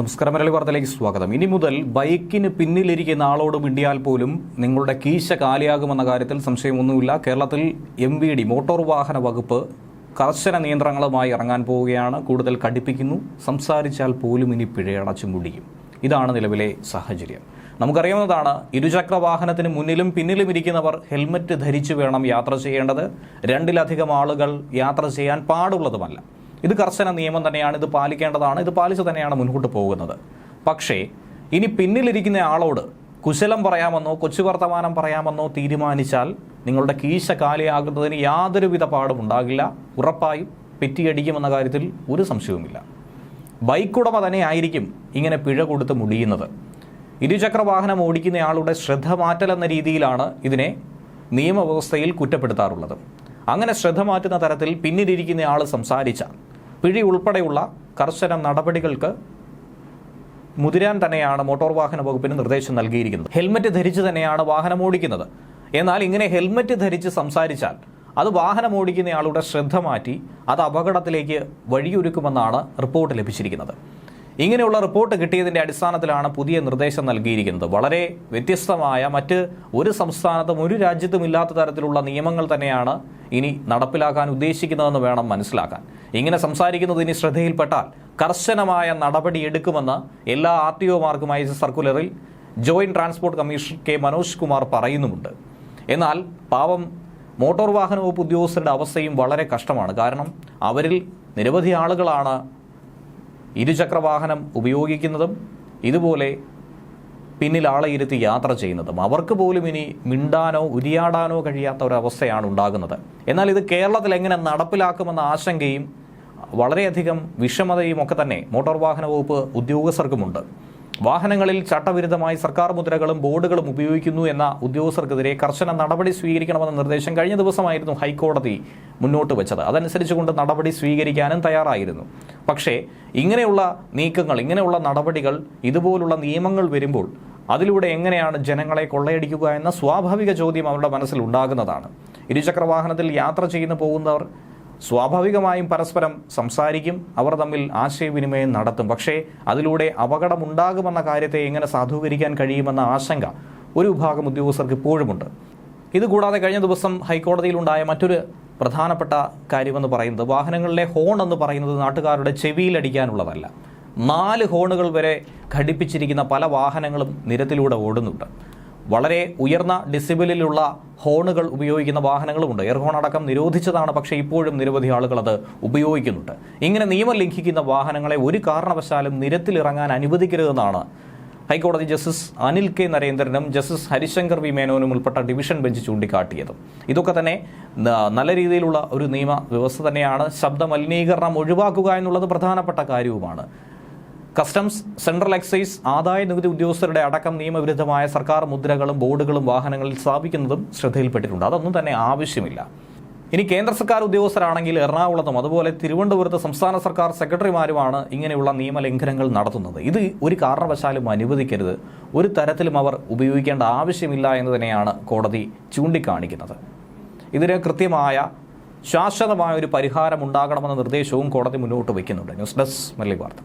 നമസ്കാരം, മലയാളി വാർത്തയിലേക്ക് സ്വാഗതം. ഇനി മുതൽ ബൈക്കിന് പിന്നിലിരിക്കുന്ന ആളോട് മിണ്ടിയാൽ പോലും നിങ്ങളുടെ കീശ കാലിയാകുമെന്ന കാര്യത്തിൽ സംശയമൊന്നുമില്ല. കേരളത്തിൽ MVD മോട്ടോർ വാഹന വകുപ്പ് കർശന നിയന്ത്രണങ്ങളുമായി ഇറങ്ങാൻ പോവുകയാണ്. കൂടുതൽ കടുപ്പിക്കുന്നു. സംസാരിച്ചാൽ പോലും ഇനി പിഴയടച്ചു മുടിയും. ഇതാണ് നിലവിലെ സാഹചര്യം. നമുക്കറിയാവുന്നതാണ്, ഇരുചക്ര വാഹനത്തിന് മുന്നിലും പിന്നിലും ഇരിക്കുന്നവർ ഹെൽമറ്റ് ധരിച്ചു വേണം യാത്ര ചെയ്യേണ്ടത്. രണ്ടിലധികം ആളുകൾ യാത്ര ചെയ്യാൻ പാടുള്ളതുമല്ല. ഇത് കർശന നിയമം തന്നെയാണ്. ഇത് പാലിക്കേണ്ടതാണ്. ഇത് പാലിച്ചു തന്നെയാണ് മുൻപോട്ട് പോകുന്നത്. പക്ഷേ ഇനി പിന്നിലിരിക്കുന്ന ആളോട് കുശലം പറയാമെന്നോ കൊച്ചു വർത്തമാനം പറയാമെന്നോ തീരുമാനിച്ചാൽ നിങ്ങളുടെ കീശ കാലിയാകുന്നതിന് യാതൊരുവിധ പാടും ഉണ്ടാകില്ല. ഉറപ്പായും പെറ്റിയടിക്കുമെന്ന കാര്യത്തിൽ ഒരു സംശയവുമില്ല. ബൈക്കുടമ തന്നെ ആയിരിക്കും ഇങ്ങനെ പിഴ കൊടുത്ത് മുടിയുന്നത്. ഇരുചക്ര വാഹനം ഓടിക്കുന്നയാളുടെ ശ്രദ്ധ മാറ്റലെന്ന രീതിയിലാണ് ഇതിനെ നിയമവ്യവസ്ഥയിൽ കുറ്റപ്പെടുത്താറുള്ളത്. അങ്ങനെ ശ്രദ്ധ മാറ്റുന്ന തരത്തിൽ പിന്നിലിരിക്കുന്നയാൾ സംസാരിച്ചാൽ പിഴ ഉൾപ്പെടെയുള്ള കർശന നടപടികൾക്ക് മുതിരാൻ തന്നെയാണ് മോട്ടോർ വാഹന വകുപ്പിന് നിർദ്ദേശം നൽകിയിരിക്കുന്നത്. ഹെൽമറ്റ് ധരിച്ച് തന്നെയാണ് വാഹനം ഓടിക്കുന്നത്. എന്നാൽ ഇങ്ങനെ ഹെൽമറ്റ് ധരിച്ച് സംസാരിച്ചാൽ അത് വാഹനം ഓടിക്കുന്നയാളുടെ ശ്രദ്ധ മാറ്റി അത് അപകടത്തിലേക്ക് വഴിയൊരുക്കുമെന്നാണ് റിപ്പോർട്ട് ലഭിച്ചിരിക്കുന്നത്. ഇങ്ങനെയുള്ള റിപ്പോർട്ട് കിട്ടിയതിൻ്റെ അടിസ്ഥാനത്തിലാണ് പുതിയ നിർദ്ദേശം നൽകിയിരിക്കുന്നത്. വളരെ വ്യത്യസ്തമായ മറ്റ് ഒരു സംസ്ഥാനത്തും ഒരു രാജ്യത്തും ഇല്ലാത്ത തരത്തിലുള്ള നിയമങ്ങൾ തന്നെയാണ് ഇനി നടപ്പിലാക്കാൻ ഉദ്ദേശിക്കുന്നതെന്ന് വേണം മനസ്സിലാക്കാൻ. ഇങ്ങനെ സംസാരിക്കുന്നത് ഇനി ശ്രദ്ധയിൽപ്പെട്ടാൽ കർശനമായ നടപടി എടുക്കുമെന്ന് എല്ലാ RTOമാർക്കും അയച്ച സർക്കുലറിൽ joint transport commissioner K. Manoj Kumar പറയുന്നുമുണ്ട്. എന്നാൽ പാവം മോട്ടോർ വാഹന വകുപ്പ് ഉദ്യോഗസ്ഥരുടെ അവസ്ഥയും വളരെ കഷ്ടമാണ്. കാരണം അവരിൽ നിരവധി ആളുകളാണ് ഇരുചക്ര വാഹനം ഉപയോഗിക്കുന്നതും ഇതുപോലെ പിന്നിൽ ആളെ ഇരുത്തി യാത്ര ചെയ്യുന്നതും. അവർക്ക് പോലും ഇനി മിണ്ടാനോ ഉരിയാടാനോ കഴിയാത്ത ഒരവസ്ഥയാണ് ഉണ്ടാകുന്നത്. എന്നാൽ ഇത് കേരളത്തിൽ എങ്ങനെ നടപ്പിലാക്കുമെന്ന ആശങ്കയും വളരെയധികം വിഷമതയും ഒക്കെ തന്നെ മോട്ടോർ വാഹന വകുപ്പ് ഉദ്യോഗസ്ഥർക്കുമുണ്ട്. വാഹനങ്ങളിൽ ചട്ടവിരുദ്ധമായി സർക്കാർ മുദ്രകളും ബോർഡുകളും ഉപയോഗിക്കുന്നു എന്ന ഉദ്യോഗസ്ഥർക്കെതിരെ കർശന നടപടി സ്വീകരിക്കണമെന്ന നിർദ്ദേശം കഴിഞ്ഞ ദിവസമായിരുന്നു ഹൈക്കോടതി മുന്നോട്ട് വെച്ചത്. അതനുസരിച്ചുകൊണ്ട് നടപടി സ്വീകരിക്കാനും തയ്യാറായിരുന്നു. പക്ഷേ ഇങ്ങനെയുള്ള നീക്കങ്ങൾ, ഇങ്ങനെയുള്ള നടപടികൾ, ഇതുപോലുള്ള നിയമങ്ങൾ വരുമ്പോൾ അതിലൂടെ എങ്ങനെയാണ് ജനങ്ങളെ കൊള്ളയടിക്കുക എന്ന സ്വാഭാവിക ചോദ്യം അവരുടെ മനസ്സിൽ ഉണ്ടാകുന്നതാണ്. ഇരുചക്ര വാഹനത്തിൽ യാത്ര ചെയ്യുന്ന പോകുന്നവർ സ്വാഭാവികമായും പരസ്പരം സംസാരിക്കും, അവർ തമ്മിൽ ആശയവിനിമയം നടത്തും. പക്ഷേ അതിലൂടെ അപകടമുണ്ടാകുമെന്ന കാര്യത്തെ എങ്ങനെ സാധൂകരിക്കാൻ കഴിയുമെന്ന ആശങ്ക ഒരു വിഭാഗം ഉദ്യോഗസ്ഥർക്ക് ഇപ്പോഴുമുണ്ട്. ഇതുകൂടാതെ കഴിഞ്ഞ ദിവസം ഹൈക്കോടതിയിലുണ്ടായ മറ്റൊരു പ്രധാനപ്പെട്ട കാര്യമെന്ന് പറയുന്നത്, വാഹനങ്ങളിലെ ഹോൺ എന്ന് പറയുന്നത് നാട്ടുകാരുടെ ചെവിയിലടിക്കാനുള്ളതല്ല. 4 ഹോണുകൾ വരെ ഘടിപ്പിച്ചിരിക്കുന്ന പല വാഹനങ്ങളും നിരത്തിലൂടെ ഓടുന്നുണ്ട്. വളരെ ഉയർന്ന ഡെസിബലിലുള്ള ഹോണുകൾ ഉപയോഗിക്കുന്ന വാഹനങ്ങളുമുണ്ട്. എയർ ഹോൺ അടക്കം നിരോധിച്ചതാണ്. പക്ഷേ ഇപ്പോഴും നിരവധി ആളുകൾ അത് ഉപയോഗിക്കുന്നുണ്ട്. ഇങ്ങനെ നിയമം ലംഘിക്കുന്ന വാഹനങ്ങളെ ഒരു കാരണവശാലും നിരത്തിലിറങ്ങാൻ അനുവദിക്കരുതെന്നാണ് ഹൈക്കോടതി ജസ്റ്റിസ് അനിൽ K. നരേന്ദ്രനും ജസ്റ്റിസ് ഹരിശങ്കർ V. മേനോനും ഉൾപ്പെട്ട ഡിവിഷൻ ബെഞ്ച് ചൂണ്ടിക്കാട്ടിയത്. ഇതൊക്കെ തന്നെ നല്ല രീതിയിലുള്ള ഒരു നിയമ വ്യവസ്ഥ തന്നെയാണ്. ശബ്ദ മലിനീകരണം ഒഴിവാക്കുക എന്നുള്ളത് പ്രധാനപ്പെട്ട കാര്യവുമാണ്. കസ്റ്റംസ്, സെൻട്രൽ എക്സൈസ്, ആദായ നികുതി ഉദ്യോഗസ്ഥരുടെ അടക്കം നിയമവിരുദ്ധമായ സർക്കാർ മുദ്രകളും ബോർഡുകളും വാഹനങ്ങളിൽ സ്ഥാപിക്കുന്നതും ശ്രദ്ധയിൽപ്പെട്ടിട്ടുണ്ട്. അതൊന്നും തന്നെ ആവശ്യമില്ല. ഇനി കേന്ദ്ര സർക്കാർ ഉദ്യോഗസ്ഥരാണെങ്കിൽ എറണാകുളത്തും അതുപോലെ തിരുവനന്തപുരത്ത് സംസ്ഥാന സർക്കാർ സെക്രട്ടറിമാരുമാണ് ഇങ്ങനെയുള്ള നിയമലംഘനങ്ങൾ നടത്തുന്നത്. ഇത് ഒരു കാരണവശാലും അനുവദിക്കരുത്. ഒരു തരത്തിലും അവർ ഉപയോഗിക്കേണ്ട ആവശ്യമില്ല എന്ന് തന്നെയാണ് കോടതി ചൂണ്ടിക്കാണിക്കുന്നത്. ഇതിന് കൃത്യമായ ശാശ്വതമായ ഒരു പരിഹാരം ഉണ്ടാകണമെന്ന നിർദ്ദേശവും കോടതി മുന്നോട്ട് വയ്ക്കുന്നുണ്ട്. ന്യൂസ് ഡെസ്ക് മലയാളി വാർത്ത.